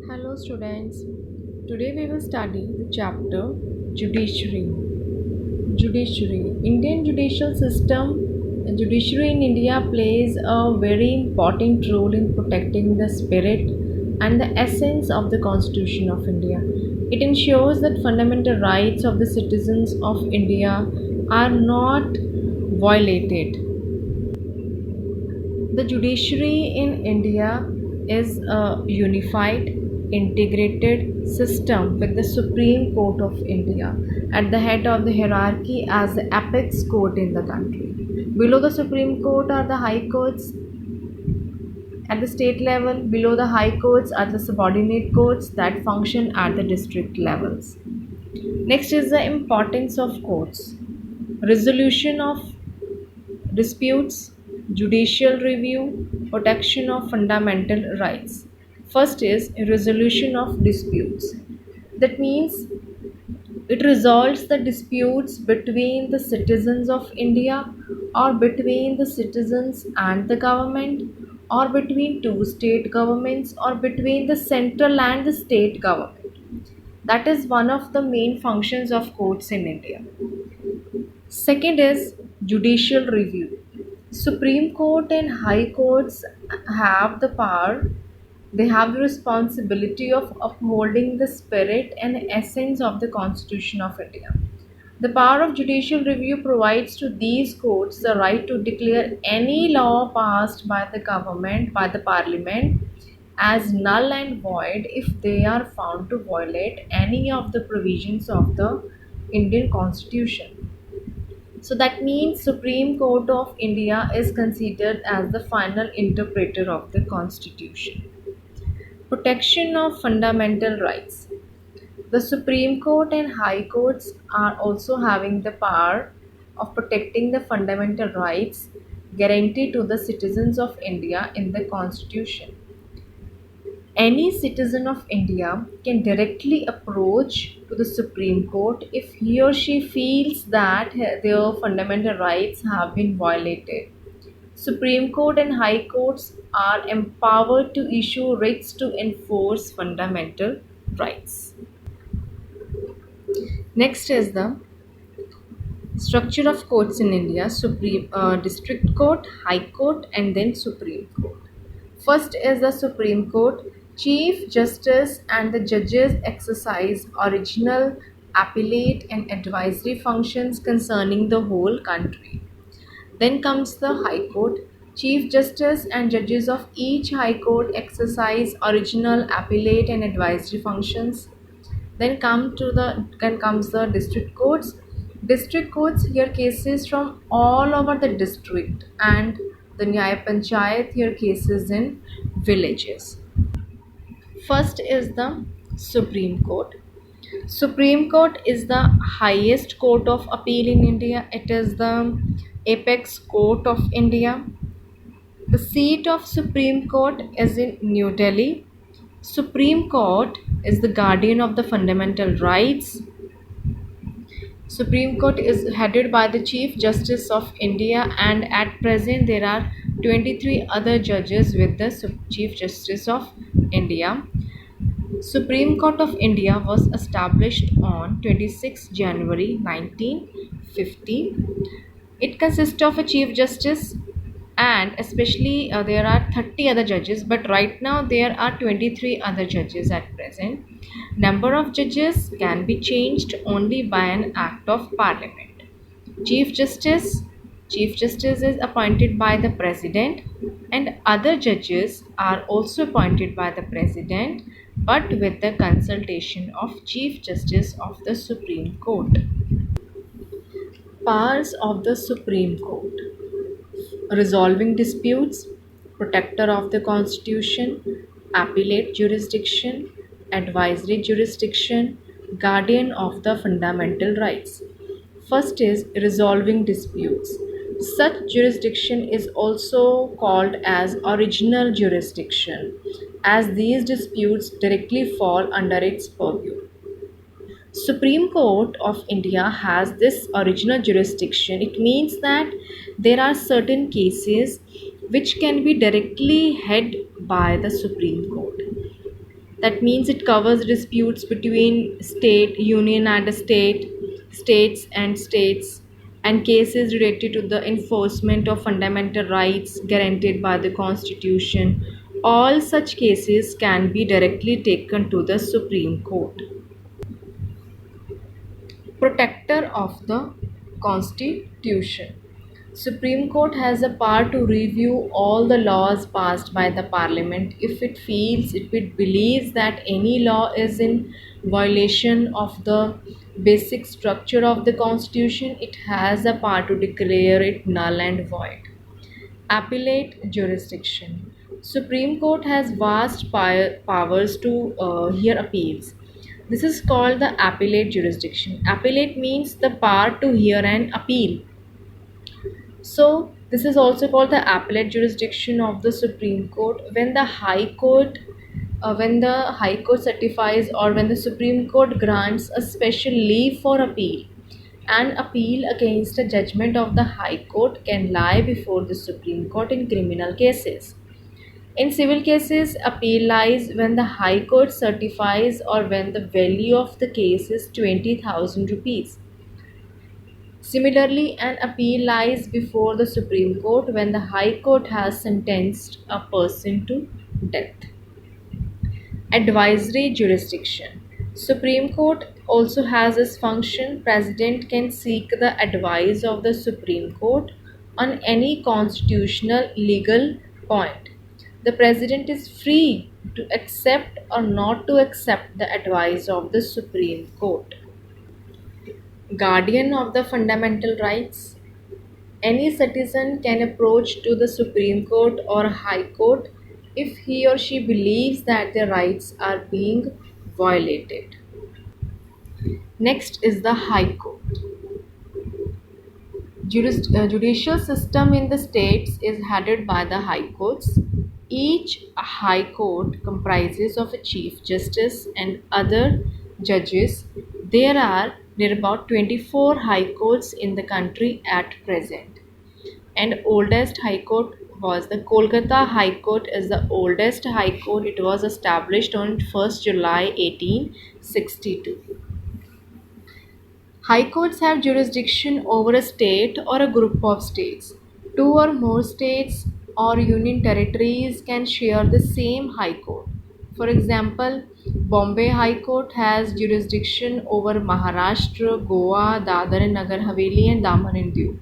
Hello students. Today we will study the chapter Judiciary. Judiciary. Indian judicial system. Judiciary in India plays a very important role in protecting the spirit and the essence of the Constitution of India. It ensures that fundamental rights of the citizens of India are not violated. The judiciary in India is a unified, integrated system with the Supreme Court of India at the head of the hierarchy as the apex court in the country. Below the Supreme Court are the high courts at the state level. Below the high courts are the subordinate courts that function at the district levels. Next is the importance of courts. Resolution of disputes, judicial review, protection of fundamental rights. First is resolution of disputes. That means it resolves the disputes between the citizens of India or between the citizens and the government or between two state governments or between the central and the state government. That is one of the main functions of courts in India. Second is judicial review. Supreme Court and High Courts have the power, they have the responsibility of upholding the spirit and essence of the Constitution of India. The power of judicial review provides to these courts the right to declare any law passed by the government, by the parliament, as null and void if they are found to violate any of the provisions of the Indian Constitution. So that means Supreme Court of India is considered as the final interpreter of the Constitution. Protection of fundamental rights. The Supreme Court and High Courts are also having the power of protecting the fundamental rights guaranteed to the citizens of India in the Constitution. Any citizen of India can directly approach to the Supreme Court if he or she feels that their fundamental rights have been violated. Supreme Court and High Courts are empowered to issue writs to enforce fundamental rights. Next is the structure of courts in India: Supreme District Court, High Court, and then Supreme Court. First is the Supreme Court. Chief Justice and the judges exercise original, appellate, and advisory functions concerning the whole country. Then comes the High Court. Chief Justice and judges of each High Court exercise original, appellate, and advisory functions. Then comes the district courts. District courts hear cases from all over the district, and the Nyaya Panchayat hear cases in villages. First is the Supreme Court. Supreme Court is the highest court of appeal in India. It is the apex court of India. The seat of Supreme Court is in New Delhi. Supreme Court is the guardian of the fundamental rights. Supreme Court is headed by the Chief Justice of India, and at present there are 23 other judges with the Chief Justice of India. Supreme Court of India was established on 26 January 1950. It consists of a Chief Justice, and especially there are 30 other judges, but right now there are 23 other judges at present. Number of judges can be changed only by an act of parliament. Chief Justice Chief Justice is appointed by the President, and other judges are also appointed by the President, but with the consultation of Chief Justice of the Supreme Court. Powers of the Supreme Court: resolving disputes, protector of the Constitution, appellate jurisdiction, advisory jurisdiction, guardian of the fundamental rights. First is resolving disputes. Such jurisdiction is also called as original jurisdiction, as these disputes directly fall under its purview. Supreme Court of India has this original jurisdiction. It means that there are certain cases which can be directly heard by the Supreme Court. That means it covers disputes between state, union and a state, states, and cases related to the enforcement of fundamental rights guaranteed by the Constitution. All such cases can be directly taken to the Supreme Court. Protector of the Constitution. Supreme Court has the power to review all the laws passed by the Parliament if it believes that any law is in violation of the basic structure of the Constitution. It has the power to declare it null and void. Appellate jurisdiction. Supreme Court has vast powers to hear appeals. This is called the appellate jurisdiction. Appellate means the power to hear an appeal. So, this is also called the appellate jurisdiction of the Supreme Court. When the High Court certifies or when the Supreme Court grants a special leave for appeal, an appeal against a judgment of the High Court can lie before the Supreme Court in criminal cases. In civil cases, appeal lies when the High Court certifies or when the value of the case is 20,000 rupees. Similarly, an appeal lies before the Supreme Court when the High Court has sentenced a person to death. Advisory jurisdiction. Supreme Court also has this function. President can seek the advice of the Supreme Court on any constitutional legal point. The President is free to accept or not to accept the advice of the Supreme Court. Guardian of the fundamental rights. Any citizen can approach to the Supreme Court or High Court if he or she believes that their rights are being violated. Next is the High Court. Judicial system in the states is headed by the High Courts. Each High Court comprises of a Chief Justice and other judges. There are about 24 High Courts in the country at present. And oldest High Court was the Kolkata High Court is the oldest High Court. It was established on 1st July 1862. High courts have jurisdiction over a state or a group of states. Two or more states or union territories can share the same high court. For example, Bombay High Court has jurisdiction over Maharashtra, Goa, Dadar and Nagar Haveli and Daman and Diu.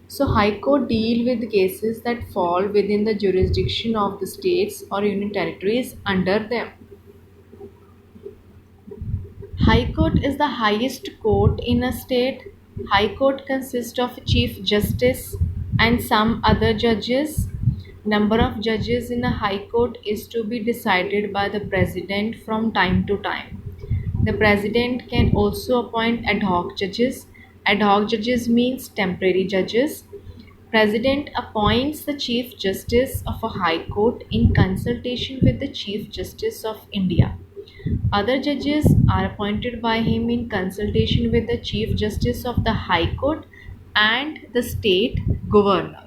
So High Court deal with cases that fall within the jurisdiction of the states or union territories under them. High Court is the highest court in a state. High Court consists of a Chief Justice and some other judges. Number of judges in a High Court is to be decided by the President from time to time. The President can also appoint ad hoc judges. Ad hoc judges means temporary judges. President appoints the Chief Justice of a High Court in consultation with the Chief Justice of India. Other judges are appointed by him in consultation with the Chief Justice of the High Court and the state governor.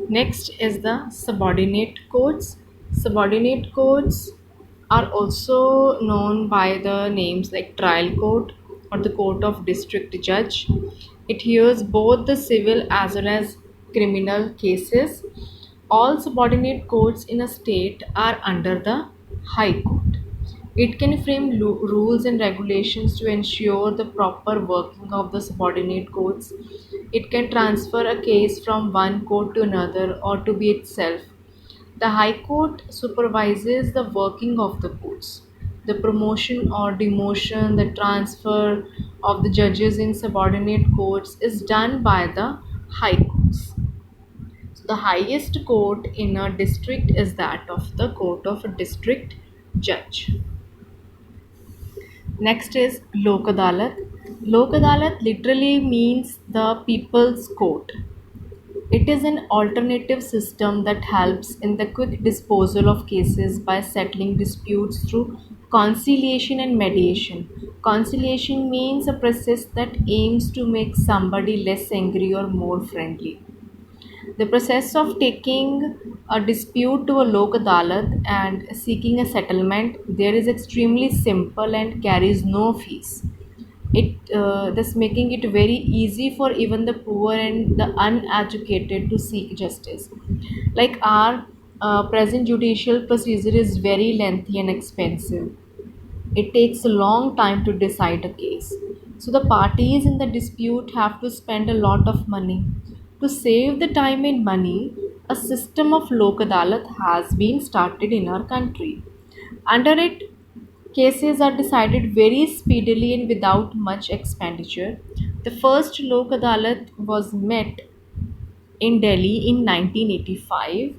Next is the subordinate courts. Subordinate courts are also known by the names like trial court or the court of district judge. It hears both the civil as well as criminal cases. All subordinate courts in a state are under the High Court. It can frame rules and regulations to ensure the proper working of the subordinate courts. It can transfer a case from one court to another or to be itself. The High Court supervises the working of the courts. The promotion or demotion, the transfer of the judges in subordinate courts is done by the High Courts. So the highest court in a district is that of the Court of a District Judge. Next is Lok Adalat. Lok Adalat literally means the people's court. It is an alternative system that helps in the quick disposal of cases by settling disputes through conciliation and mediation. Conciliation means a process that aims to make somebody less angry or more friendly. The process of taking a dispute to a Lok Adalat and seeking a settlement there is extremely simple and carries no fees. It thus making it very easy for even the poor and the uneducated to seek justice. Like our present judicial procedure is very lengthy and expensive. It takes a long time to decide a case. So the parties in the dispute have to spend a lot of money. To save the time and money, a system of Lok Adalat has been started in our country. Under it, cases are decided very speedily and without much expenditure. The first Lok Adalat was met in Delhi in 1985,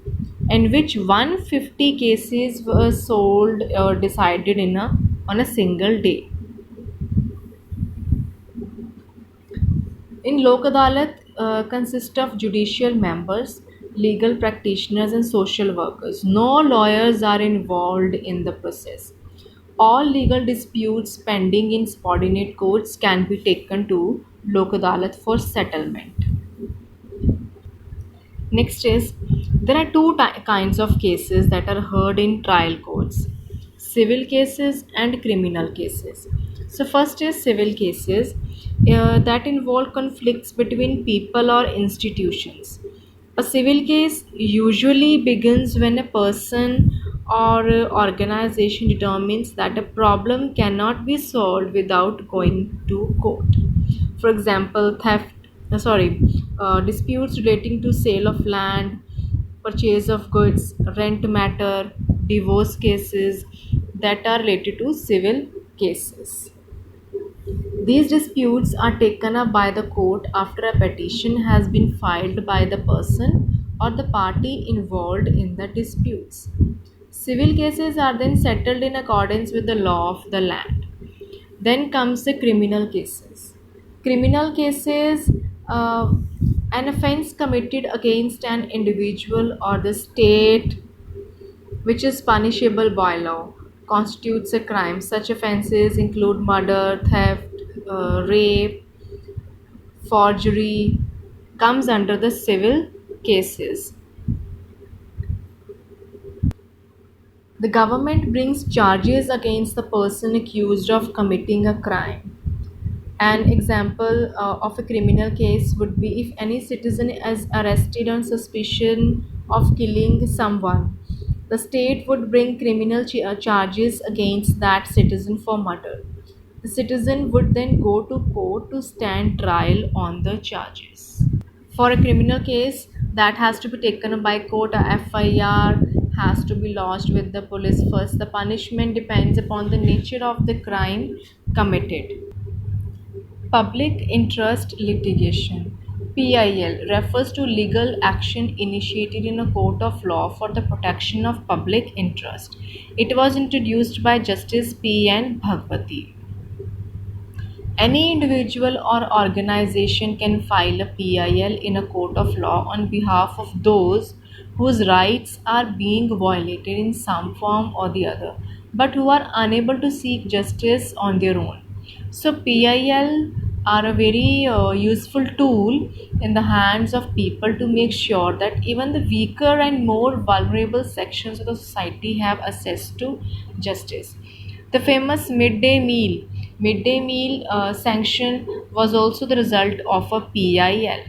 in which 150 cases were sold or decided on a single day. In Lok Adalat consist of judicial members, legal practitioners and social workers. No lawyers are involved in the process. All legal disputes pending in subordinate courts can be taken to Lok Adalat for settlement. Next is there are kinds of cases that are heard in trial courts: civil cases and criminal cases. So, first is civil cases that involve conflicts between people or institutions. A civil case usually begins when a person or organization determines that a problem cannot be solved without going to court. For example, disputes relating to sale of land, purchase of goods, rent matter, divorce cases that are related to civil cases. These disputes are taken up by the court after a petition has been filed by the person or the party involved in the disputes. Civil cases are then settled in accordance with the law of the land. Then comes the criminal cases. Criminal cases, an offense committed against an individual or the state which is punishable by law, constitutes a crime. Such offenses include murder, theft, rape, forgery, comes under the civil cases. The government brings charges against the person accused of committing a crime. An example of a criminal case would be if any citizen is arrested on suspicion of killing someone. The state would bring criminal charges against that citizen for murder. The citizen would then go to court to stand trial on the charges. For a criminal case, that has to be taken up by court. A FIR has to be lodged with the police first. The punishment depends upon the nature of the crime committed. Public interest litigation (PIL) refers to legal action initiated in a court of law for the protection of public interest. It was introduced by Justice P. N. Bhagwati. Any individual or organization can file a PIL in a court of law on behalf of those whose rights are being violated in some form or the other, but who are unable to seek justice on their own. So, PIL are a very useful tool in the hands of people to make sure that even the weaker and more vulnerable sections of the society have access to justice. The famous midday meal sanction was also the result of a PIL.